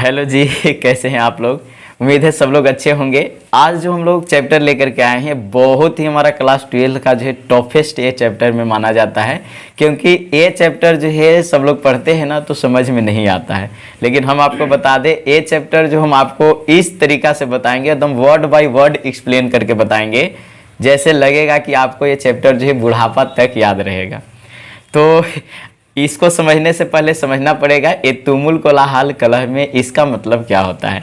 Hello जी। कैसे हैं आप लोग? उम्मीद है सब लोग अच्छे होंगे। आज जो हम लोग चैप्टर लेकर के आए हैं बहुत ही हमारा क्लास 12 का जो है टॉफेस्ट ये चैप्टर में माना जाता है, क्योंकि ये चैप्टर जो है सब लोग पढ़ते हैं ना तो समझ में नहीं आता है। लेकिन हम आपको बता दें ये चैप्टर जो हम आपको इस तरीका से बताएंगे, एकदम वर्ड बाय वर्ड एक्सप्लेन करके बताएंगे, जैसे लगेगा कि आपको ये चैप्टर जो है बुढ़ापा तक याद रहेगा। तो इसको समझने से पहले समझना पड़ेगा ये तुमुल कोलाहल कलह में इसका मतलब क्या होता है।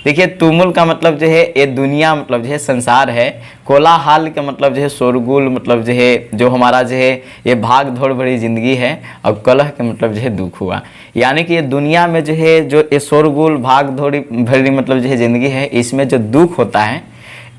देखिए, तुमुल का मतलब जो है ये दुनिया मतलब जो है संसार है। कोलाहल का मतलब जो है शोरगुल, मतलब जो है जो हमारा जो है ये भाग दौड़ भरी ज़िंदगी है। और कलह का मतलब जो है दुख हुआ, यानी कि ये दुनिया में जो है जो ये शोरगुल भाग दौड़ी भरी मतलब जो है ज़िंदगी है, इसमें जो दुख होता है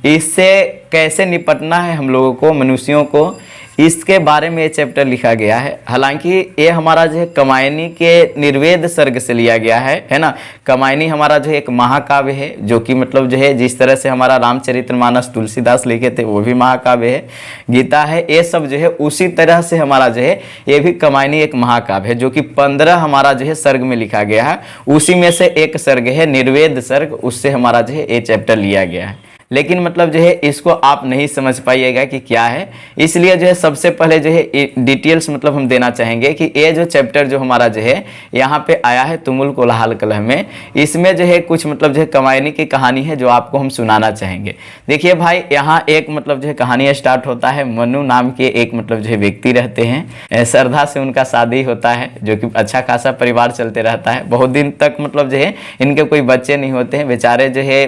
इससे कैसे निपटना है हम लोगों को, मनुष्यों को, इसके बारे में ये चैप्टर लिखा गया है। हालांकि ये हमारा जो है कमायनी के निर्वेद सर्ग से लिया गया है ना। कमायनी हमारा जो है एक महाकाव्य है, जो कि मतलब जो है जिस तरह से हमारा रामचरितमानस तुलसीदास लिखे थे वो भी महाकाव्य है, गीता है, ये सब जो है उसी तरह से हमारा जो है ये भी कमायनी एक महाकाव्य है, जो कि 15 हमारा जो है सर्ग में लिखा गया है। उसी में से एक सर्ग है निर्वेद सर्ग, उससे हमारा जो है ये चैप्टर लिया गया है। लेकिन मतलब जो है इसको आप नहीं समझ पाइएगा कि क्या है, इसलिए जो है सबसे पहले जो है डिटेल्स मतलब हम देना चाहेंगे कि ये जो चैप्टर जो हमारा जो है यहाँ पे आया है तुमुल कोलाहल कलह में, इसमें जो है कुछ मतलब जो है कमायनी की कहानी है जो आपको हम सुनाना चाहेंगे। देखिए भाई, यहाँ एक मतलब जो है कहानी स्टार्ट होता है। मनु नाम के एक मतलब जो है व्यक्ति रहते हैं, श्रद्धा से उनका शादी होता है, जो कि अच्छा खासा परिवार चलते रहता है। बहुत दिन तक मतलब जो है इनके कोई बच्चे नहीं होते हैं। बेचारे जो है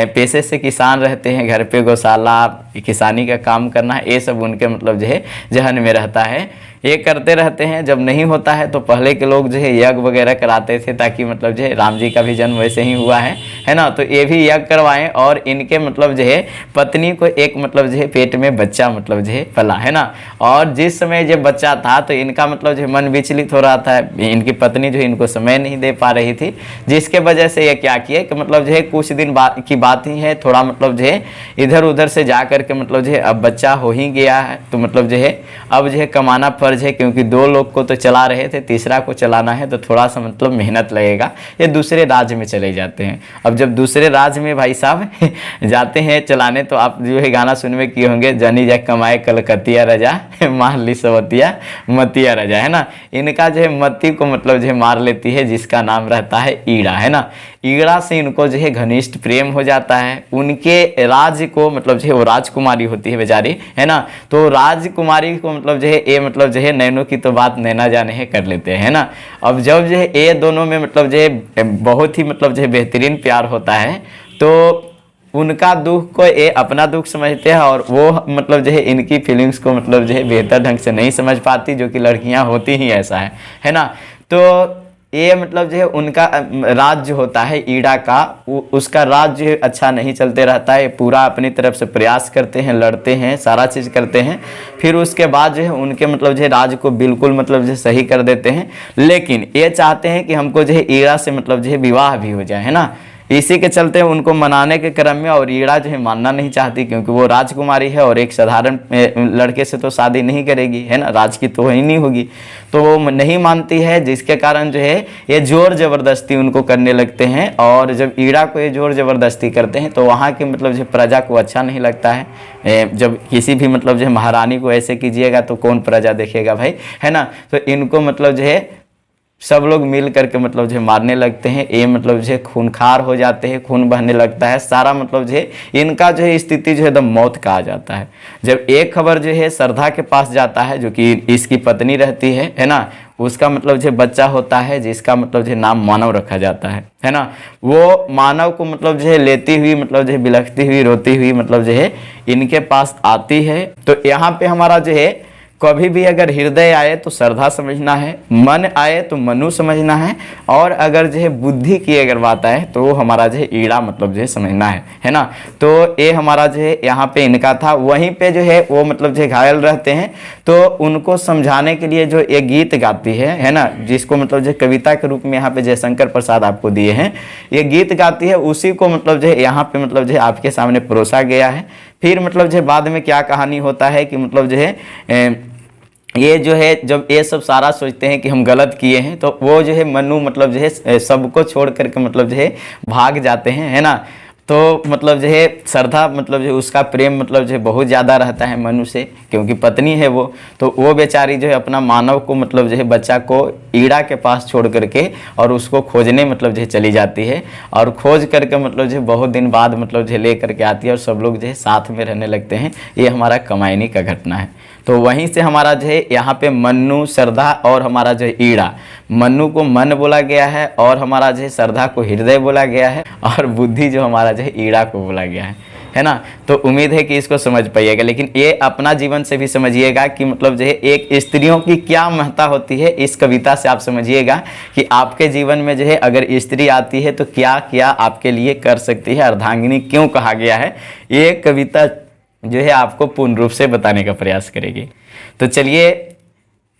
पेशे से किसान रहते हैं, घर पे गौशाला किसानी का काम करना है, ये सब उनके मतलब जो है जहन में रहता है। ये करते रहते हैं। जब नहीं होता है तो पहले के लोग जो है यज्ञ वगैरह कराते थे, ताकि मतलब जो है राम जी का भी जन्म वैसे ही हुआ है ना। तो ये भी यज्ञ करवाएं और इनके मतलब जो है पत्नी को एक मतलब जो है पेट में बच्चा मतलब जो है पला, है ना। और जिस समय जब बच्चा था तो इनका मतलब जो है मन विचलित हो रहा था, इनकी पत्नी जो है इनको समय नहीं दे पा रही थी, जिसके वजह से ये क्या किए कि मतलब जो है कुछ दिन की बात ही है, थोड़ा मतलब जो है इधर उधर से जा करके मतलब जो है अब बच्चा हो ही गया है, तो मतलब जो है अब जो है कमाना फर्ज है, क्योंकि 2 लोग को तो चला रहे थे, तीसरा को चलाना है तो थोड़ा सा मतलब मेहनत लगेगा। ये दूसरे राज्य में चले जाते हैं। अब जब दूसरे राज्य में भाई साहब जाते हैं चलाने, तो आप जो है गाना सुनने किए होंगे, जनी जा कमाए कलकतिया रजा मार ली सवतिया मतिया रजा, है ना। इनका जो है मती को मतलब जो है मार लेती है, जिसका नाम रहता है ईड़ा, है ना। ईड़ा से इनको जो है घनिष्ठ प्रेम हो जाता है। उनके राज्य को मतलब जो है वो राजकुमारी होती है बेचारी, है ना। तो राजकुमारी को मतलब जो है ये मतलब जो है नैनो की तो बात नैना जाने है कर लेते हैं, है ना। अब जब जो है ये दोनों में मतलब जो है बहुत ही मतलब जो है बेहतरीन प्यार होता है, तो उनका दुख को ये अपना दुख समझते हैं, और वो मतलब जो है इनकी फीलिंग्स को मतलब जो है बेहतर ढंग से नहीं समझ पाती, जो कि लड़कियां होती ही ऐसा है ना। तो ये मतलब जो है उनका राज्य होता है ईड़ा का, उसका राज्य अच्छा नहीं चलते रहता है। पूरा अपनी तरफ से प्रयास करते हैं, लड़ते हैं, सारा चीज़ करते हैं, फिर उसके बाद जो है उनके मतलब जो है राज्य को बिल्कुल मतलब जो है सही कर देते हैं। लेकिन ये चाहते हैं कि हमको जो है ईड़ा से मतलब जो है विवाह भी हो जाए, है ना। इसी के चलते उनको मनाने के क्रम में, और ईड़ा जो है मानना नहीं चाहती, क्योंकि वो राजकुमारी है और एक साधारण लड़के से तो शादी नहीं करेगी, है ना, राज की तो ही नहीं होगी, तो वो नहीं मानती है। जिसके कारण जो है ये जोर जबरदस्ती उनको करने लगते हैं। और जब ईड़ा को ये जोर जबरदस्ती करते हैं तो वहाँ के मतलब जो प्रजा को अच्छा नहीं लगता है। जब किसी भी मतलब जो है महारानी को ऐसे कीजिएगा तो कौन प्रजा देखेगा भाई, है ना। तो इनको मतलब जो है सब लोग मिल करके मतलब जो है मारने लगते हैं। ये मतलब जो है खूनखार हो जाते हैं, खून बहने लगता है सारा, मतलब जो है इनका जो है स्थिति जो है एकदम मौत का आ जाता है। जब एक खबर जो है श्रद्धा के पास जाता है, जो कि इसकी पत्नी रहती है ना, उसका मतलब जो बच्चा होता है, जिसका मतलब जो नाम मानव रखा जाता है ना। वो मानव को मतलब जो है लेती हुई मतलब जो है बिलखती हुई रोती हुई मतलब जो है इनके पास आती है। तो यहाँ पे हमारा जो है कभी भी अगर हृदय आए तो श्रद्धा समझना है, मन आए तो मनु समझना है, और अगर जो है बुद्धि की अगर बात आए तो वो हमारा जो है ईड़ा मतलब जो है समझना है ना। तो ये हमारा जो है यहाँ पे इनका था। वहीं पे जो है वो मतलब जो है घायल रहते हैं, तो उनको समझाने के लिए जो एक गीत गाती है ना, जिसको मतलब जो कविता के रूप में यहाँ पे जयशंकर प्रसाद आपको दिए हैं, ये गीत गाती है, उसी को मतलब जो है यहाँ पे मतलब जो है आपके सामने परोसा गया है। फिर मतलब जो बाद में क्या कहानी होता है कि मतलब जो है ये जो है जब ये सब सारा सोचते हैं कि हम गलत किए हैं, तो वो जो है मनु मतलब जो है सबको छोड़ करके मतलब जो है भाग जाते हैं, है ना। तो मतलब जो है श्रद्धा मतलब जो उसका प्रेम मतलब जो है बहुत ज़्यादा रहता है मनु से, क्योंकि पत्नी है वो। तो वो बेचारी जो है अपना मानव को मतलब जो है बच्चा को ईड़ा के पास छोड़ करके और उसको खोजने मतलब जो है चली जाती है, और खोज करके मतलब जो है बहुत दिन बाद मतलब जो है ले करके आती है, और सब लोग जो है साथ में रहने लगते हैं। ये हमारा कमायनी का घटना है। तो वहीं से हमारा जो है यहाँ पे मन्नू, श्रद्धा और हमारा जो है ईड़ा, मन्नू को मन बोला गया है, और हमारा जो है श्रद्धा को हृदय बोला गया है, और बुद्धि जो हमारा जो है ईड़ा को बोला गया है ना। तो उम्मीद है कि इसको समझ पाइएगा, लेकिन ये अपना जीवन से भी समझिएगा कि मतलब जो है एक स्त्रियों की क्या महत्ता होती है। इस कविता से आप समझिएगा कि आपके जीवन में जो है अगर स्त्री आती है तो क्या क्या आपके लिए कर सकती है, अर्धांगिनी क्यों कहा गया है, ये कविता जो है आपको पूर्ण रूप से बताने का प्रयास करेगी। तो चलिए,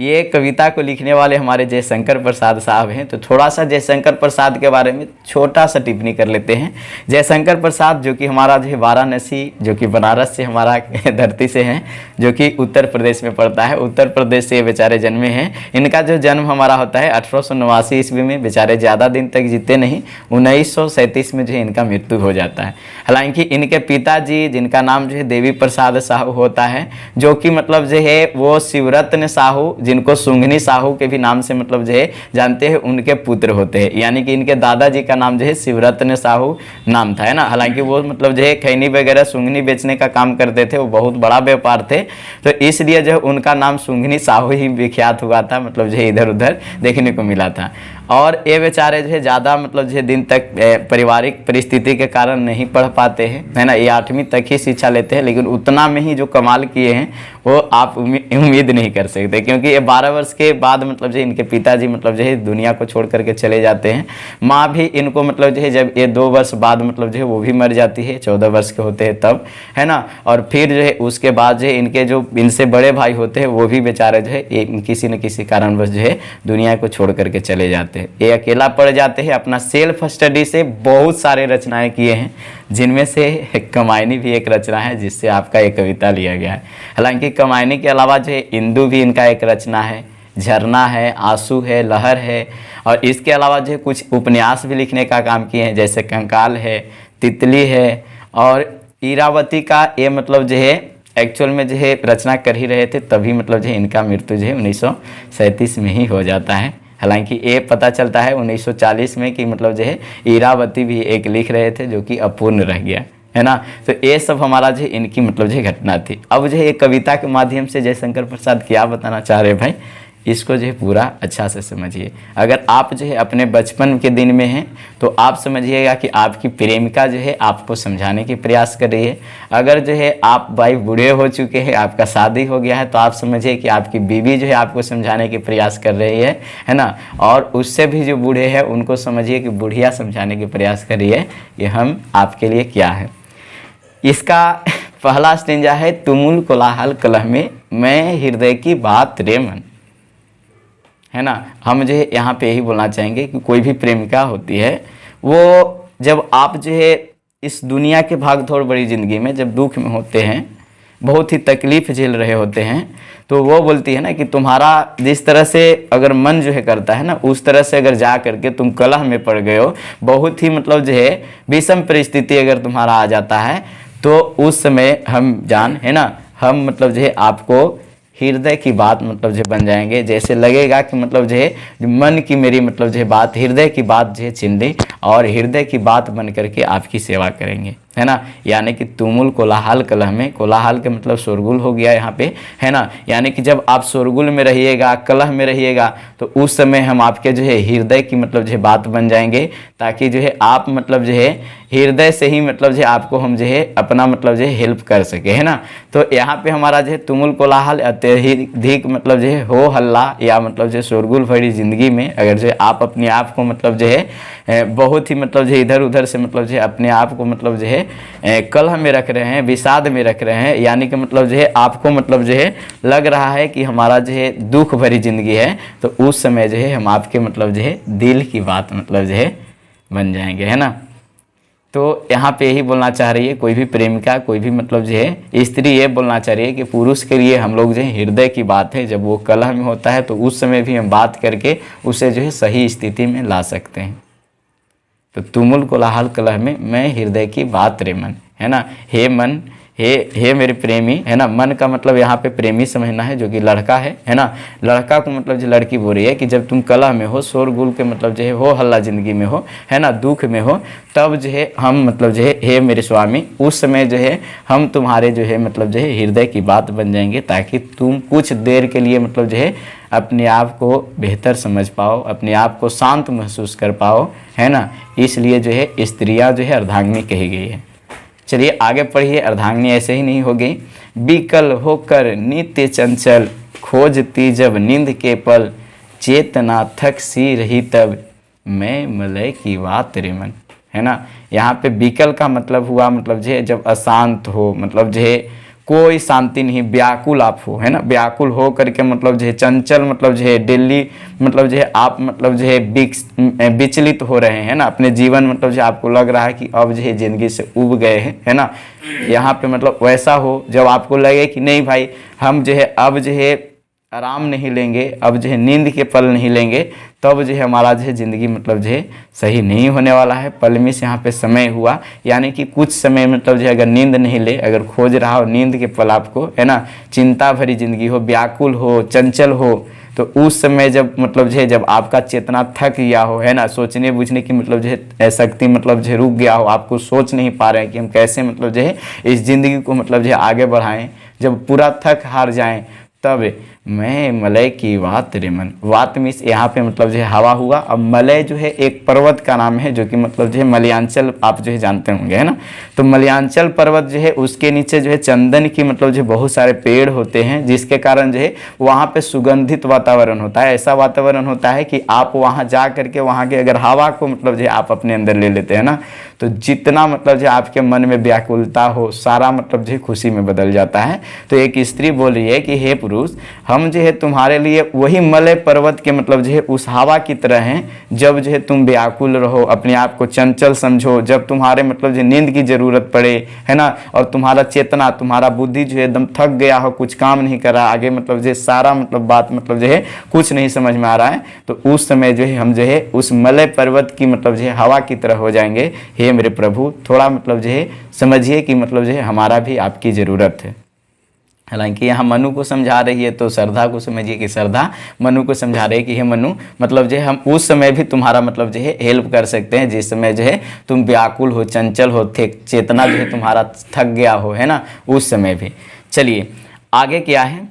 ये कविता को लिखने वाले हमारे जयशंकर प्रसाद साहब हैं, तो थोड़ा सा जयशंकर प्रसाद के बारे में छोटा सा टिप्पणी कर लेते हैं। जयशंकर प्रसाद जो कि हमारा जो है वाराणसी, जो कि बनारस से हमारा धरती से हैं, जो कि उत्तर प्रदेश में पड़ता है, उत्तर प्रदेश से ये बेचारे जन्मे हैं। इनका जो जन्म हमारा होता है 1889 ईस्वी में। बेचारे ज़्यादा दिन तक जीते नहीं, 1937 में जो है इनका मृत्यु हो जाता है। हालांकि इनके पिताजी, जिनका नाम जो है देवी प्रसाद साहू होता है, जो कि मतलब जो है वो शिवरत्न साहू, जिनको सुंघनी साहू के भी नाम से मतलब जो है जानते हैं, उनके पुत्र होते हैं। यानी कि इनके दादाजी का नाम जो है शिवरत्न साहू नाम था, है ना। हालांकि वो मतलब जो है खैनी वगैरह सुंघनी बेचने का काम करते थे, वो बहुत बड़ा व्यापार थे, तो इसलिए जो है उनका नाम सुंघनी साहू ही विख्यात हुआ था, मतलब जो है इधर उधर देखने को मिला था। और ये बेचारे जो है ज़्यादा मतलब जो है दिन तक पारिवारिक परिस्थिति के कारण नहीं पढ़ पाते हैं, है ना। ये 8वीं तक ही शिक्षा लेते हैं, लेकिन उतना में ही जो कमाल किए हैं वो आप उम्मीद नहीं कर सकते, क्योंकि ये 12 वर्ष के बाद मतलब जो इनके पिताजी मतलब जो है दुनिया को छोड़ करके चले जाते हैं। माँ भी इनको मतलब जो है जब ये 2 वर्ष बाद मतलब जो है वो भी मर जाती है, 14 वर्ष के होते हैं तब, है ना। और फिर जो है उसके बाद जो है इनके जो इनसे बड़े भाई होते हैं वो भी बेचारे जो है किसी न किसी कारणवश जो है दुनिया को छोड़ करके चले जाते हैं। ये अकेला पड़ जाते हैं। अपना सेल्फ स्टडी से बहुत सारे रचनाएं किए हैं, जिनमें से कमायनी भी एक रचना है, जिससे आपका एक कविता लिया गया है। हालांकि कमायनी के अलावा जो है इंदु भी इनका एक रचना है, झरना है, आंसू है, लहर है, और इसके अलावा जो है कुछ उपन्यास भी लिखने का काम किए हैं, जैसे कंकाल है, तितली है, और ईरावती का ये मतलब जो है एक्चुअल में जो है रचना कर ही रहे थे, तभी मतलब जो है इनका मृत्यु जो है 1937 में ही हो जाता है। हालांकि ये पता चलता है 1940 में कि मतलब जो है ईरावती भी एक लिख रहे थे, जो कि अपूर्ण रह गया, है ना। तो ये सब हमारा जो है इनकी मतलब जो है घटना थी। अब जो है एक कविता के माध्यम से जयशंकर प्रसाद क्या बताना चाह रहे भाई, इसको जो है पूरा अच्छा से समझिए। अगर आप जो है अपने बचपन के दिन में हैं तो आप समझिएगा कि आपकी प्रेमिका जो है आपको समझाने की प्रयास कर रही है। अगर जो है आप भाई बूढ़े हो चुके हैं, आपका शादी हो गया है, तो आप समझिए कि आपकी बीवी जो है आपको समझाने की प्रयास कर रही है ना। और उससे भी जो बूढ़े हैं उनको समझिए कि बुढ़िया समझाने की प्रयास कर रही है कि हम आपके लिए क्या है। इसका पहला स्टेंजा है, तुमुल कोलाहल कलह में मैं हृदय की बात रे मन, है ना। हम जो है यहाँ पे यही बोलना चाहेंगे कि कोई भी प्रेमिका होती है, वो जब आप जो है इस दुनिया के भागदौड़ बड़ी ज़िंदगी में जब दुख में होते हैं, बहुत ही तकलीफ़ झेल रहे होते हैं, तो वो बोलती है ना कि तुम्हारा जिस तरह से अगर मन जो है करता है ना, उस तरह से अगर जा करके तुम कलह में पड़ गए हो, बहुत ही मतलब जो है विषम परिस्थिति अगर तुम्हारा आ जाता है, तो उस समय हम जान, है ना, हम मतलब जो है आपको हृदय की बात मतलब जो बन जाएंगे। जैसे लगेगा कि मतलब जो है मन की मेरी मतलब जो है बात, हृदय की बात जो है छिन ली, और हृदय की बात बन करके आपकी सेवा करेंगे, है ना। यानी कि तुमुल कोलाहल कलह में, कोलाहल के मतलब शोरगुल हो गया यहाँ पे, है ना। यानी कि जब आप शोरगुल में रहिएगा, कलह में रहिएगा, तो उस समय हम आपके जो है हृदय की मतलब जो है बात बन जाएंगे, ताकि जो है आप मतलब जो है हृदय से ही मतलब जो है आपको हम जो है अपना मतलब जो है हेल्प कर सके, है ना। तो यहाँ पे हमारा जो है तुमुल कोलाहल अत्यधिक मतलब जो है हो हल्ला या मतलब जो शोरगुल भरी जिंदगी में अगर जो है आप अपने आप को मतलब जो है बहुत ही मतलब जो है इधर उधर से मतलब जो है अपने आप को मतलब जो है कलह में रख रहे हैं, विषाद में रख रहे हैं, यानी कि मतलब जो है आपको मतलब जो है लग रहा है कि हमारा जो है दुख भरी जिंदगी है, तो उस समय जो है हम आपके मतलब जो है दिल की बात मतलब जो है बन जाएंगे, है ना। तो यहाँ पे यही बोलना चाह रही है कोई भी प्रेमिका, कोई भी मतलब जो है स्त्री ये बोलना चाह रही है कि पुरुष के लिए हम लोग जो है हृदय की बात है, जब वो कलह में होता है तो उस समय भी हम बात करके उसे जो है सही स्थिति में ला सकते हैं। तो तुमुल कोलाहल कलह में मैं हृदय की बात रे मन, है ना। हे मन, हे मेरे प्रेमी, है ना। मन का मतलब यहाँ पे प्रेमी समझना है जो कि लड़का है ना। लड़का को मतलब जो लड़की बोल रही है कि जब तुम कलह में हो, शोरगुल के मतलब जो है हो हल्ला ज़िंदगी में हो, है ना, दुख में हो, तब जो है हम मतलब जो है हे मेरे स्वामी, उस समय जो है हम तुम्हारे जो है मतलब जो है हृदय की बात बन जाएंगे, ताकि तुम कुछ देर के लिए मतलब जो है अपने आप को बेहतर समझ पाओ, अपने आप को शांत महसूस कर पाओ, है ना। इसलिए जो है स्त्रियाँ जो है अर्धांगिनी कही गई है। चलिए आगे पढ़िए। अर्धांगिनी ऐसे ही नहीं हो गई। विकल होकर नित्य चंचल, खोजती जब नींद के पल, चेतना थक सी रही तब, मैं मलय की बात रे मन, है ना। यहाँ पे विकल का मतलब हुआ मतलब जो है जब अशांत हो, मतलब जो है कोई शांति नहीं, व्याकुल आप हो, है ना। व्याकुल हो करके मतलब जो है चंचल, मतलब जो है दिल्ली, मतलब जो है आप मतलब जो है विचलित हो रहे हैं ना अपने जीवन, मतलब जो आपको लग रहा है कि अब जो है ज़िंदगी से उब गए हैं, है ना। यहाँ पे मतलब वैसा हो जब आपको लगे कि नहीं भाई हम जो है अब जो है आराम नहीं लेंगे, अब जो है नींद के पल नहीं लेंगे, तब जो है हमारा जो है ज़िंदगी मतलब जो है सही नहीं होने वाला है। पलमिस यहाँ पे समय हुआ, यानी कि कुछ समय मतलब जो है अगर नींद नहीं ले, अगर खोज रहा हो नींद के पल आपको, है ना, चिंता भरी ज़िंदगी हो, व्याकुल हो, चंचल हो, तो उस समय जब मतलब जो है जब आपका चेतना थक गया हो, है ना, सोचने बूझने की मतलब जो है शक्ति मतलब जो है रुक गया हो, आपको सोच नहीं पा रहे हैं कि हम कैसे मतलब जो है इस ज़िंदगी को मतलब जो है आगे बढ़ाएं, जब पूरा थक हार जाएं, तब मैं मलय की वात रे मन। वात मीन्स यहाँ पे मतलब जो है हवा हुआ। अब मलय जो है एक पर्वत का नाम है जो कि मतलब जो है मलयांचल आप जो है जानते होंगे, है ना। तो मलयांचल पर्वत जो है उसके नीचे जो है चंदन की मतलब जो बहुत सारे पेड़ होते हैं, जिसके कारण जो है वहाँ पे सुगंधित वातावरण होता है। ऐसा वातावरण होता है कि आप वहाँ जा करके वहाँ के अगर हवा को मतलब जो है आप अपने अंदर ले लेते हैं ना, तो जितना मतलब जो आपके मन में व्याकुलता हो सारा मतलब जो है खुशी में बदल जाता है। तो एक स्त्री बोल रही है कि हे पुरुष, हम जो है तुम्हारे लिए वही मलय पर्वत के मतलब जो है उस हवा की तरह हैं, जब जो है तुम व्याकुल रहो, अपने आप को चंचल समझो, जब तुम्हारे मतलब जो नींद की ज़रूरत पड़े, है ना, और तुम्हारा चेतना, तुम्हारा बुद्धि जो है एकदम थक गया हो, कुछ काम नहीं कर रहा, आगे मतलब जो है सारा मतलब बात मतलब जो है कुछ नहीं समझ में आ रहा है, तो उस समय जो है हम जो है उस मलय पर्वत की मतलब जो है हवा की तरह हो जाएंगे। हे मेरे प्रभु, थोड़ा मतलब जो है समझिए कि मतलब जो है हमारा भी आपकी ज़रूरत है। हालांकि यहाँ मनु को समझा रही है, तो श्रद्धा को समझिए कि श्रद्धा मनु को समझा रही है कि हे मनु, मतलब जो है हम उस समय भी तुम्हारा मतलब जो है हेल्प कर सकते हैं, जिस समय जो है तुम व्याकुल हो, चंचल हो, चेतना जो है तुम्हारा थक गया हो, है ना, उस समय भी। चलिए आगे क्या है।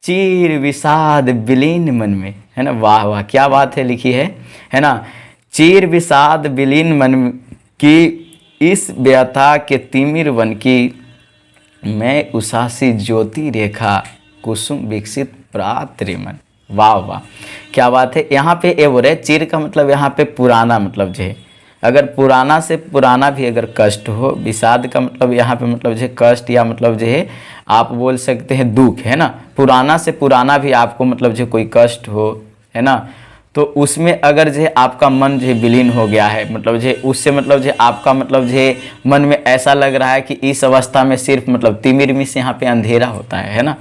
चीर विषाद विलीन मन में, है ना। वाह वाह, क्या बात है लिखी है ना। चीर विषाद विलीन मन की, इस व्यथा के तिमिर वन की, मैं उषासी ज्योति रेखा, कुसुम विकसित प्रात रे मन। वाह वाह, क्या बात है। यहाँ पे ये बोल रहे चीर का मतलब यहाँ पे पुराना मतलब जो है, अगर पुराना से पुराना भी अगर कष्ट हो, विषाद का मतलब यहाँ पे मतलब जो है कष्ट या मतलब जो है आप बोल सकते हैं दुख, है ना। पुराना से पुराना भी आपको मतलब जो कोई कष्ट हो, है ना, तो उसमें अगर जो है आपका मन जो है विलीन हो गया है, मतलब जो है उससे मतलब जो है आपका मतलब जो है मन में ऐसा लग रहा है कि इस अवस्था में सिर्फ मतलब तिमिर में से यहाँ पे अंधेरा होता है ना,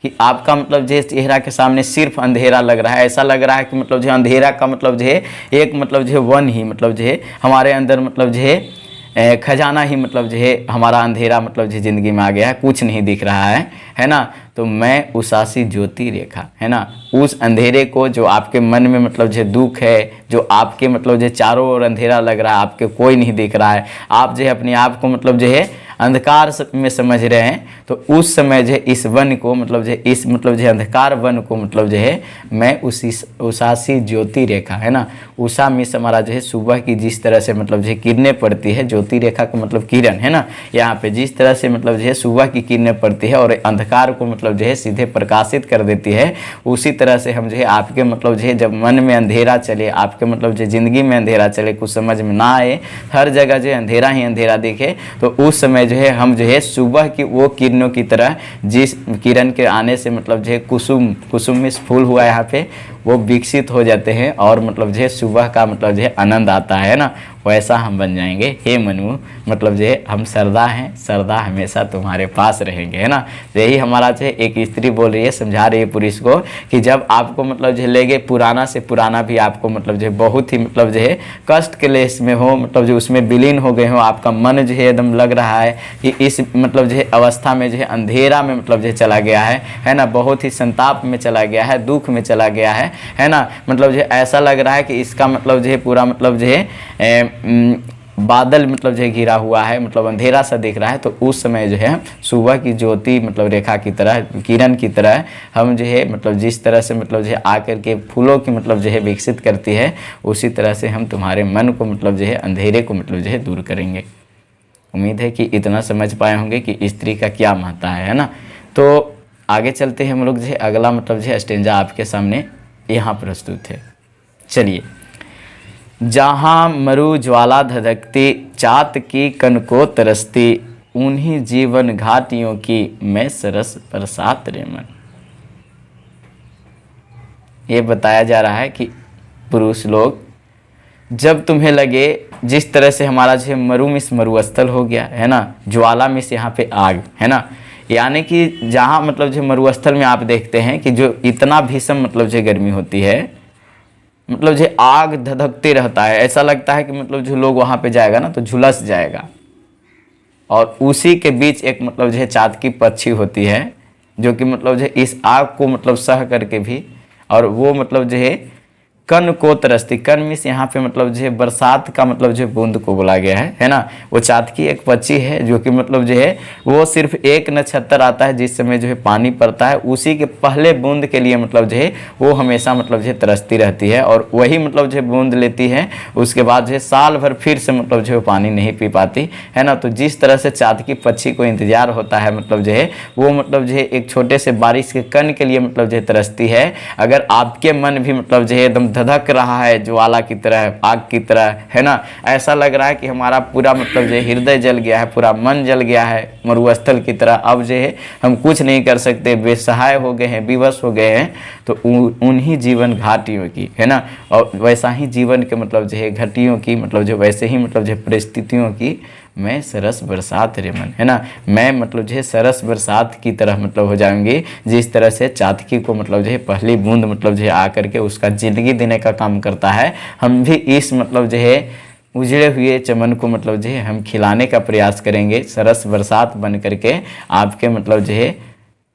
कि आपका मतलब जो है चेहरा के सामने सिर्फ अंधेरा लग रहा है। ऐसा लग रहा है कि मतलब जो है अंधेरा का मतलब जो है एक मतलब जो है वन ही मतलब जो है हमारे अंदर मतलब जो है खजाना ही मतलब जो है हमारा अंधेरा मतलब जो ज़िंदगी में आ गया है, कुछ नहीं दिख रहा है ना। तो मैं उषासी ज्योति रेखा, है ना, उस अंधेरे को जो आपके मन में मतलब जो दुख है, जो आपके मतलब जो चारों ओर अंधेरा लग रहा है, आपके कोई नहीं दिख रहा है, आप जो है अपने आप को मतलब जो है अंधकार में समझ रहे हैं, तो उस समय जो है इस वन को मतलब जो है इस मतलब जो है अंधकार वन को मतलब जो है मैं उसी उषासी ज्योति रेखा, है ना। उषा में हमारा जो है सुबह की जिस तरह से मतलब जो है किरणें पड़ती है, ज्योति रेखा का मतलब किरण, है ना, यहाँ पे जिस तरह से मतलब जो है सुबह की किरणें पड़ती है और अंधकार को मतलब जो है सीधे प्रकाशित कर देती है, उसी तरह से हम जो है आपके मतलब जो है जब मन में अंधेरा चले, आपके मतलब जो ज़िंदगी में अंधेरा चले, कुछ समझ में ना आए, हर जगह जो है अंधेरा ही अंधेरा दिखे, तो उस समय जो है हम जो है सुबह की वो किरणों की तरह, जिस किरण के आने से मतलब जो है कुसुम में फूल हुआ यहाँ पे, वो विकसित हो जाते हैं और मतलब जो है सुबह का मतलब जो है आनंद आता है ना, वैसा हम बन जाएंगे। हे मनु मतलब जो है हम सरदा हैं, सरदा हमेशा तुम्हारे पास रहेंगे, है ना। तो यही हमारा जो है एक स्त्री बोल रही है, समझा रही है पुरुष को कि जब आपको मतलब जो लेगे पुराना से पुराना भी आपको मतलब जो है बहुत ही मतलब जो है कष्ट के लेस में हो, मतलब जो उसमें विलीन हो गए हो, आपका मन जो है एकदम लग रहा है कि इस मतलब जो है अवस्था में जो है अंधेरा में मतलब जो चला गया है ना, बहुत ही संताप में चला गया है, दुख में चला गया है ना। मतलब जो ऐसा लग रहा है कि इसका मतलब जो है पूरा मतलब जो है बादल मतलब जो घिरा हुआ है, मतलब अंधेरा सा दिख रहा है। तो उस समय जो है सुबह की ज्योति मतलब रेखा की तरह, किरण की तरह हम जो है मतलब जिस तरह से मतलब जो है आकर के फूलों की मतलब जो है विकसित करती है, उसी तरह से हम तुम्हारे मन को मतलब जो है अंधेरे को मतलब जो है दूर करेंगे। उम्मीद है कि इतना समझ पाए होंगे कि स्त्री का क्या महत्व है ना। तो आगे चलते हैं हम लोग जो है, अगला मतलब जो है स्टेंजा आपके सामने यहाँ प्रस्तुत है। चलिए। जहाँ मरु ज्वाला धधकती, चात की कनको तरसती, उन्हीं जीवन घाटियों की मैं सरस बरसात रे मन। ये बताया जा रहा है कि पुरुष लोग जब तुम्हें लगे जिस तरह से हमारा जो है मरु मिस मरुस्थल हो गया है ना, ज्वाला मिस यहाँ पे आग है ना, यानी कि जहाँ मतलब जो मरुस्थल में आप देखते हैं कि जो इतना भीषण मतलब जो गर्मी होती है, मतलब जो आग धधकते रहता है, ऐसा लगता है कि मतलब जो लोग वहाँ पे जाएगा ना तो झुलस जाएगा। और उसी के बीच एक मतलब जो है चातकी पक्षी होती है जो कि मतलब जो इस आग को मतलब सह करके भी, और वो मतलब जो है कन को तरसती, कन मिस यहाँ पे मतलब जो है बरसात का मतलब जो बूंद को बोला गया है ना। वो चातकी एक पक्षी है जो कि मतलब जो है वो सिर्फ एक नक्षत्र आता है जिस समय जो है पानी पड़ता है, उसी के पहले बूंद के लिए मतलब जो है वो हमेशा मतलब जो है तरसती रहती है, और वही मतलब जो है बूंद लेती है, उसके बाद जो है साल भर फिर से मतलब जो है पानी नहीं पी पाती है ना। तो जिस तरह से चातकी पक्षी को इंतजार होता है मतलब जो है वो मतलब जो है एक छोटे से बारिश के कण के लिए मतलब जो है तरसती है। अगर आपके मन भी मतलब जो है एकदम धधक रहा है ज्वाला की तरह, आग की तरह है ना, ऐसा लग रहा है कि हमारा पूरा मतलब जो हृदय जल गया है, पूरा मन जल गया है मरुस्थल की तरह, अब जो है हम कुछ नहीं कर सकते, बेसहाय हो गए हैं, विवश हो गए हैं, तो उन्हीं जीवन घाटियों की है ना, और वैसा ही जीवन के मतलब जो है घाटियों की मतलब जो वैसे ही मतलब जो परिस्थितियों की मैं सरस बरसात रे मन है ना, मैं मतलब जो है सरस बरसात की तरह मतलब हो जाऊंगी, जिस तरह से चातकी को मतलब जो है पहली बूंद मतलब जो है आकर के उसका जिंदगी देने का काम करता है, हम भी इस मतलब जो है उजड़े हुए चमन को मतलब जो है हम खिलाने का प्रयास करेंगे, सरस बरसात बन करके आपके मतलब जो है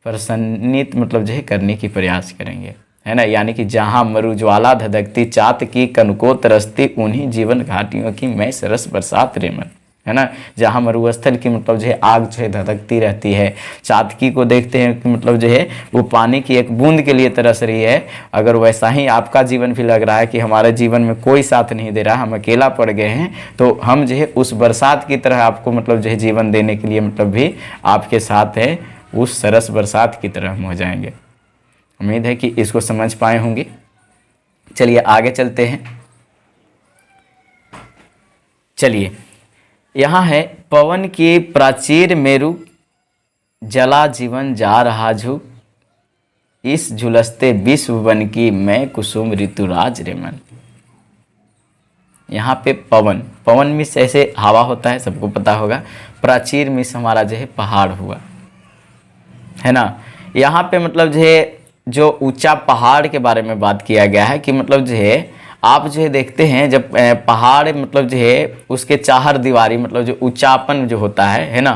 प्रसन्नित मतलब जो है करने की प्रयास करेंगे, है ना। यानी कि जहाँ मरु ज्वाला धधकती, चात की कनको तरसती, उन्हीं जीवन घाटियों की मैं सरस बरसात रे मन है ना। जहाँ मरुस्थल की मतलब जो है आग जो है धधकती रहती है, चातकी को देखते हैं कि मतलब जो है वो पानी की एक बूंद के लिए तरस रही है। अगर वैसा ही आपका जीवन भी लग रहा है कि हमारे जीवन में कोई साथ नहीं दे रहा, हम अकेला पड़ गए हैं, तो हम जो है उस बरसात की तरह आपको मतलब जो है जीवन देने के लिए मतलब भी आपके साथ है, उस सरस बरसात की तरह हम हो जाएंगे। उम्मीद है कि इसको समझ पाए होंगे। चलिए आगे चलते हैं। चलिए यहाँ है, पवन की प्राचीर मेरु, जला जीवन जा रहा झुक, इस झुलसते विश्व वन की मैं कुसुम ऋतुराज रे मन। यहाँ पे पवन, पवन मिस ऐसे हवा होता है, सबको पता होगा। प्राचीर मिस हमारा जो है पहाड़ हुआ है ना। यहाँ पे मतलब जो है जो ऊंचा पहाड़ के बारे में बात किया गया है कि मतलब जो है आप जो है देखते हैं जब पहाड़ मतलब जो है उसके चार दीवारी मतलब जो ऊंचापन जो होता है ना,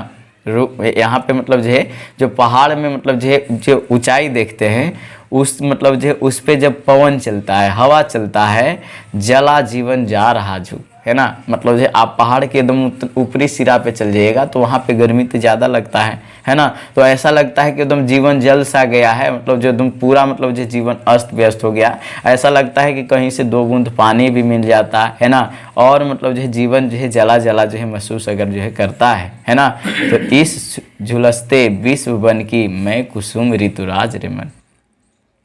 यहाँ पे मतलब जो है जो पहाड़ में मतलब जो है जो ऊंचाई देखते हैं उस मतलब जो उस पे जब पवन चलता है, हवा चलता है, जला जीवन जा रहा झुक है ना, मतलब जो आप पहाड़ के एकदम ऊपरी सिरा पे चल जाइएगा तो वहाँ पे गर्मी तो ज़्यादा लगता है ना। तो ऐसा लगता है कि एकदम जीवन जल सा गया है, मतलब जो एकदम पूरा मतलब जो जीवन अस्त व्यस्त हो गया। ऐसा लगता है कि कहीं से दो बूंद पानी भी मिल जाता है ना, और मतलब जो है जीवन जो है जला जला जो है महसूस अगर जो है करता है ना। तो इस झुलसते विश्व वन की मैं कुसुम ऋतुराज रे मन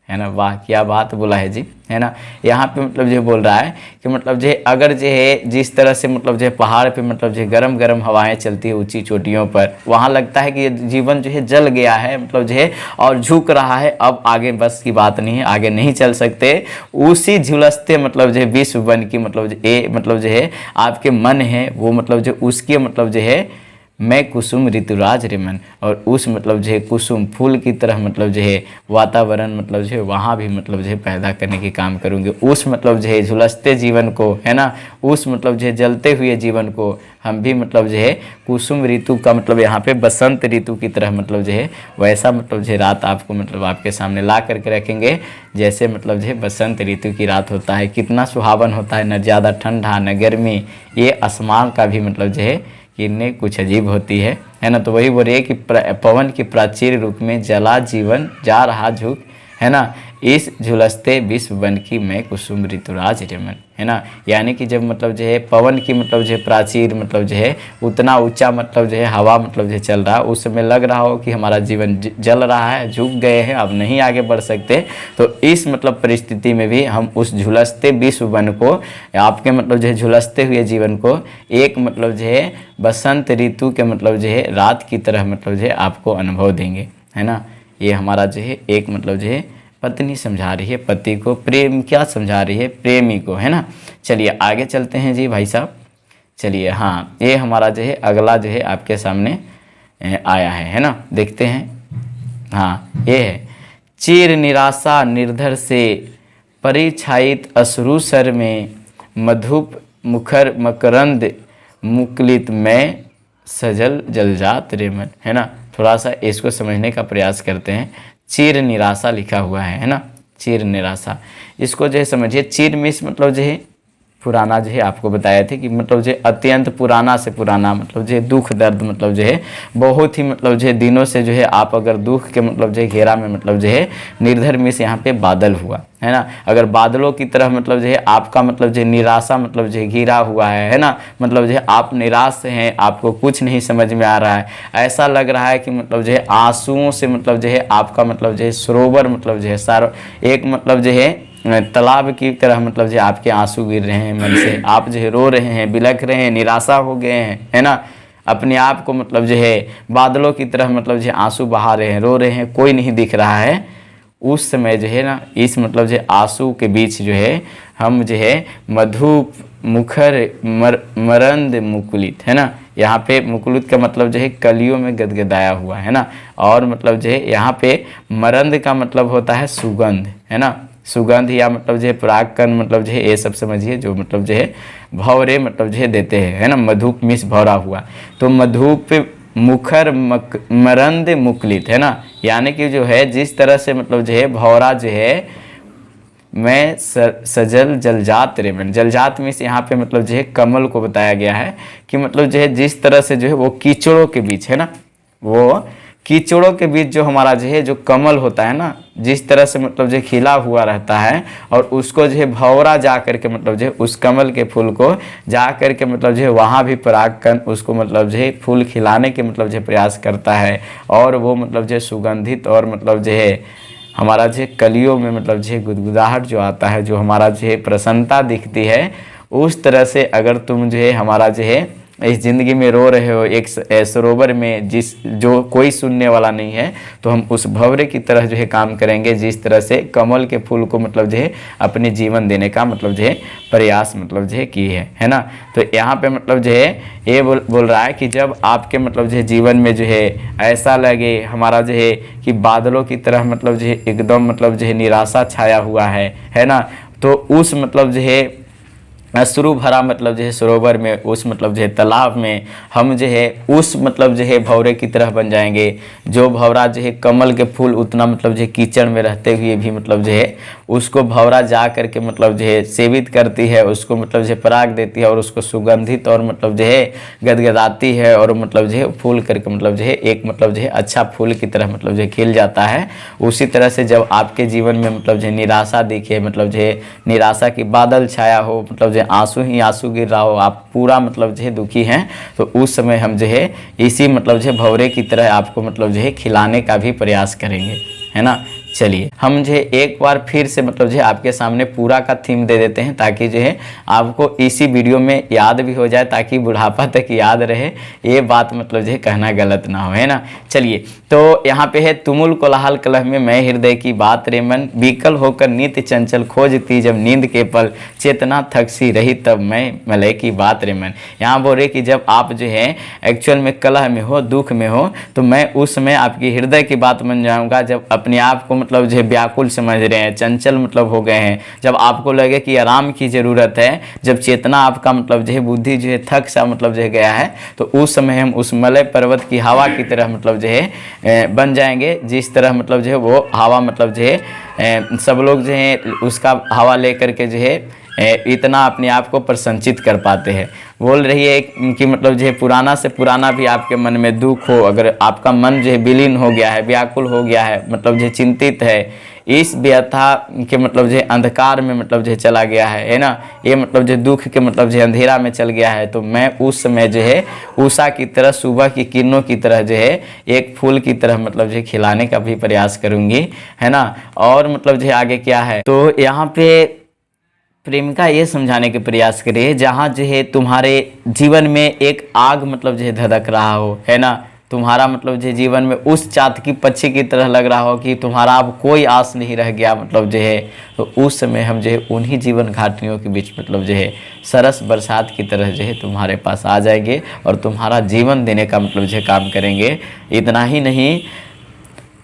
है ना। वाह क्या बात बोला है जी, है ना। यहाँ पे मतलब जो बोल रहा है कि मतलब जो अगर जो है जिस तरह से मतलब जो पहाड़ पे मतलब जो गरम गरम हवाएं चलती है ऊंची चोटियों पर, वहाँ लगता है कि ये जीवन जो है जल गया है मतलब जो है और झुक रहा है, अब आगे बस की बात नहीं है, आगे नहीं चल सकते। उसी झुलसते मतलब जो विश्व बन की मतलब मतलब जो है आपके मन है वो मतलब जो उसके मतलब जो है मैं कुसुम ऋतुराज रेमन, और उस मतलब जो है कुसुम फूल की तरह मतलब जो है वातावरण मतलब जो है वहाँ भी मतलब जो है पैदा करने के काम करूँगे। उस मतलब जो है झुलसते जीवन को, है ना, उस मतलब जो है जलते हुए जीवन को हम भी मतलब जो है कुसुम ऋतु का मतलब यहाँ पे बसंत ऋतु की तरह मतलब जो है वैसा मतलब जो है रात आपको मतलब आपके सामने ला करके रखेंगे, जैसे मतलब जो है बसंत ऋतु की रात होता है। कितना सुहावन होता है, न ज़्यादा ठंडा न गर्मी, ये आसमान का भी मतलब जो है किरणें कुछ अजीब होती है ना। तो वही बोल रही है कि पवन की प्राचीर रूप में जला जीवन जा रहा झुक, है ना, इस झुलसते विश्व बन की मैं कुसुम ऋतुराज रेमन, है ना। यानी कि जब मतलब जो है पवन की मतलब जो है प्राचीर मतलब जो है उतना ऊंचा मतलब जो है हवा मतलब जो है चल रहा है, उस समय लग रहा हो कि हमारा जीवन जल रहा है, झुक गए हैं, अब नहीं आगे बढ़ सकते। तो इस मतलब परिस्थिति में भी हम उस झुलसते विश्व बन को, आपके मतलब जो है झुलसते हुए जीवन को एक मतलब जो है बसंत ऋतु के मतलब जो है रात की तरह मतलब जो है आपको अनुभव देंगे, है ना। ये हमारा जो है एक मतलब जो है पत्नी समझा रही है पति को, प्रेम क्या समझा रही है, प्रेमी को, है ना। चलिए आगे चलते हैं जी भाई साहब। चलिए हाँ, ये हमारा जो है अगला जो है आपके सामने आया है ना, देखते हैं। हाँ ये है, चिर निराशा निर्धर से परिछायित अश्रु सर में मधुप मुखर मकरंद मुकुलित में सजल जलजात रेमन, है ना। थोड़ा सा इसको समझने का प्रयास करते हैं। चिर निराशा लिखा हुआ है ना, चिर निराशा, इसको जो है समझिए। चिर मिस मतलब जो है पुराना जो है आपको बताया थे कि मतलब जो अत्यंत पुराना से पुराना मतलब जो दुख दर्द मतलब जो है बहुत ही मतलब जो है दिनों से जो है आप अगर दुख के मतलब जो है घेरा में मतलब जो है निर्धर में से यहाँ पे बादल हुआ, है ना। अगर बादलों की तरह मतलब जो है आपका मतलब जो निराशा मतलब जो घिरा हुआ है ना, मतलब जो है आप निराश हैं, आपको कुछ नहीं समझ में आ रहा है, ऐसा लग रहा है कि मतलब जो है आंसुओं से मतलब जो है आपका मतलब जो है सरोवर मतलब जो है सारा एक मतलब जो है तालाब की तरह मतलब जो आपके आंसू गिर रहे हैं मन से, आप जो है रो रहे हैं, बिलख रहे हैं, निराशा हो गए हैं, है ना। अपने आप को मतलब जो है बादलों की तरह मतलब जो आंसू बहा रहे हैं, रो रहे हैं, कोई नहीं दिख रहा है। उस समय जो है ना इस मतलब जो आंसू के बीच जो है हम जो है मधुप मुखर मरंद मुकुलित, है ना। यहाँ पे मुकुलित का मतलब जो है कलियों में गदगदाया हुआ, है ना। और मतलब जो है यहाँ पे मरंद का मतलब होता है सुगंध, है ना, सुगंध या मतलब जो है परागकण मतलब जो है ये सब समझिए जो मतलब जो है भौरे मतलब जो है देते हैं, है ना। मधुप मिस भौरा हुआ, तो मधुप मुखर मरंद मुकुलित, है ना। यानी कि जो है जिस तरह से मतलब जो है भौरा जो है मैं सजल जलजात रेमन, जलजात में से यहाँ पे मतलब जो है कमल को बताया गया है कि मतलब जो है जिस तरह से जो है वो कीचड़ों के बीच, है ना, वो कीचड़ों के बीच जो हमारा जो है जो कमल होता है ना, जिस तरह से मतलब जो खिला हुआ रहता है और उसको जो है भौरा जा करके मतलब जो है उस कमल के फूल को जा करके मतलब जो है वहाँ भी परागकण उसको मतलब जो है फूल खिलाने के मतलब जो प्रयास करता है, और वो मतलब जो सुगंधित और मतलब जो है हमारा जो कलियों में मतलब जो गुदगुदाहट जो आता है, जो हमारा जो है प्रसन्नता दिखती है, उस तरह से अगर तुम जो है हमारा जो है इस ज़िंदगी में रो रहे हो एक सरोवर में जिस जो कोई सुनने वाला नहीं है, तो हम उस भंवरे की तरह जो है काम करेंगे जिस तरह से कमल के फूल को मतलब जो है अपने जीवन देने का मतलब जो है प्रयास मतलब जो है की है ना। तो यहाँ पे मतलब जो है ये बोल रहा है कि जब आपके मतलब जो है जीवन में जो है ऐसा लगे हमारा जो है कि बादलों की तरह मतलब जो है एकदम मतलब जो है निराशा छाया हुआ है ना, तो उस मतलब जो है अश्रु भरा मतलब जो है सरोवर में, उस मतलब जो है तालाब में हम जो है उस मतलब जो है भौरे की तरह बन जाएंगे। जो भौरा जो है कमल के फूल उतना मतलब जो है कीचड़ में रहते हुए भी मतलब जो है उसको भौरा जा करके मतलब जो है सेवित करती है, उसको मतलब जो है पराग देती है और उसको सुगंधित और मतलब जो है गदगदाती है, और मतलब जो है फूल करके मतलब जो है एक मतलब जो है अच्छा फूल की तरह मतलब जो है खिल जाता है। उसी तरह से जब आपके जीवन में मतलब जो है निराशा दिखे, मतलब जो है निराशा की बादल छाया हो, मतलब जो आंसू ही आंसू गिर रहा हो, आप पूरा मतलब जो है दुखी हैं, तो उस समय हम जो है इसी मतलब जो है भौरे की तरह आपको मतलब जो है खिलाने का भी प्रयास करेंगे, है ना। चलिए हम जो है एक बार फिर से मतलब जो है आपके सामने पूरा का थीम दे देते हैं, ताकि जो है आपको इसी वीडियो में याद भी हो जाए, ताकि बुढ़ापा तक याद रहे, ये बात मतलब जो है कहना गलत ना हो, है ना। चलिए तो यहाँ पे है, तुमुल कोलाहल कलह में मैं हृदय की बात रे मन, विकल होकर नित्य चंचल खोजती जब नींद के पल, चेतना थक सी रही तब मैं मलय की बात रे मन। यहाँ बोल रहे कि जब आप जो है एक्चुअल में कलह में हो, दुख में हो, तो मैं उस समय आपकी हृदय की बात बन जाऊंगा। जब अपने आप को मतलब जो है व्याकुल समझ रहे हैं, चंचल मतलब हो गए हैं, जब आपको लगे कि आराम की ज़रूरत है, जब चेतना आपका मतलब जो है बुद्धि जो है थक सा मतलब जो है गया है, तो उस समय हम उस मलय पर्वत की हवा की तरह मतलब जो है बन जाएंगे, जिस तरह मतलब जो है वो हवा मतलब जो है सब लोग जो है उसका हवा लेकर के जो है इतना अपने आप को प्रसन्नचित कर पाते हैं। बोल रही है कि मतलब जो है पुराना से पुराना भी आपके मन में दुख हो, अगर आपका मन जो है विलीन हो गया है, व्याकुल हो गया है, मतलब जो है चिंतित है, इस व्यथा के मतलब जो है अंधकार में मतलब जो है चला गया है ना, ये मतलब जो दुख के मतलब जो है अंधेरा में चल गया है, तो मैं उस समय जो है उषा की तरह, सुबह की किरणों की तरह जो है एक फूल की तरह मतलब जो है खिलाने का भी प्रयास करूँगी, है ना। और मतलब जो है आगे क्या है, तो यहाँ पे प्रेमिका ये समझाने के प्रयास करिए, जहाँ जो है तुम्हारे जीवन में एक आग मतलब जो है धधक रहा हो, है ना, तुम्हारा मतलब जो जीवन में उस चातकी पक्षी की तरह लग रहा हो कि तुम्हारा अब कोई आस नहीं रह गया मतलब जो है, तो उस समय हम जो है उन्हीं जीवन घाटियों के बीच मतलब जो है सरस बरसात की तरह जो है तुम्हारे पास आ जाएंगे और तुम्हारा जीवन देने का मतलब जो है काम करेंगे। इतना ही नहीं,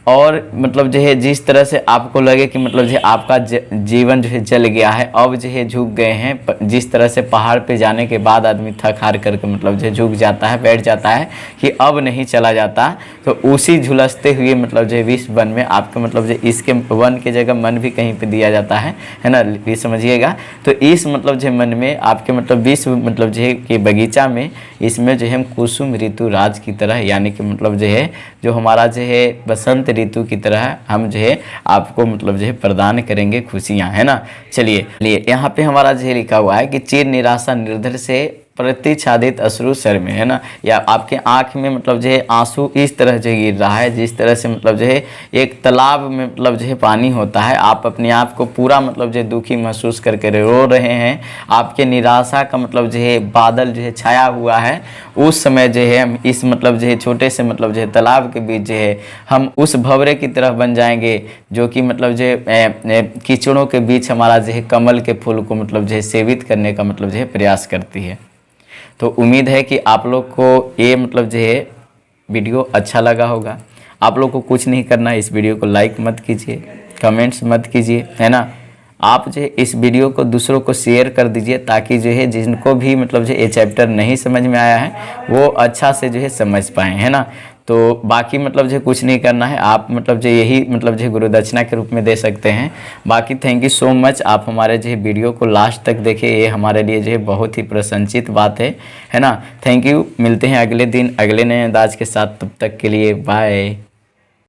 और मतलब जो है जिस तरह से आपको लगे कि मतलब जो है आपका जीवन जो है जल गया है, अब जो है झुक गए हैं, जिस तरह से पहाड़ पे जाने के बाद आदमी थक हार करके मतलब जो है झुक जाता है, बैठ जाता है कि अब नहीं चला जाता, तो उसी झुलसते हुए मतलब जो है विष वन में आपका मतलब जो इसके वन की जगह मन भी कहीं पे दिया जाता है ना, ये समझिएगा। तो इस मतलब जो मन में आपके मतलब विश्व मतलब जो है कि बगीचा में, इसमें जो है हम कुसुम ऋतु राज की तरह, यानी कि मतलब जो है जो हमारा जो है बसंत ऋतु की तरह हम जो है आपको मतलब जो है प्रदान करेंगे खुशियां, है ना। चलिए यहाँ पे हमारा जो है लिखा हुआ है कि चिर निराशा निर्धर से प्रतिच्छादित अश्रु सर में, है ना, या आपके आंख में मतलब जो है आंसू इस तरह से गिर रहा है, जिस तरह से मतलब जो है एक तालाब में मतलब जो है पानी होता है, आप अपने आप को पूरा मतलब जो है दुखी महसूस करके रो रहे हैं, आपके निराशा का मतलब जो है बादल जो है छाया हुआ है, उस समय जो है हम इस मतलब जो है छोटे से मतलब जो है तालाब के बीच जो है हम उस भंवरे की तरह बन जाएंगे, जो कि मतलब जो है कीचड़ों के बीच हमारा जो है कमल के फूल को मतलब जो है सेवित करने का मतलब जो है प्रयास करती है। तो उम्मीद है कि आप लोग को ये मतलब जो है वीडियो अच्छा लगा होगा। आप लोग को कुछ नहीं करना है, इस वीडियो को लाइक मत कीजिए, कमेंट्स मत कीजिए, है ना। आप जो है इस वीडियो को दूसरों को शेयर कर दीजिए, ताकि जो है जिनको भी मतलब जो ये चैप्टर नहीं समझ में आया है वो अच्छा से जो है समझ पाएँ, है ना। तो बाकी मतलब जो कुछ नहीं करना है, आप मतलब जो यही मतलब जो गुरु दक्षिणा के रूप में दे सकते हैं। बाकी थैंक यू सो मच, आप हमारे जो वीडियो को लास्ट तक देखें, ये हमारे लिए जो है बहुत ही प्रशंसित बात है ना। थैंक यू, मिलते हैं अगले दिन अगले नए अंदाज के साथ, तब तक के लिए बाय।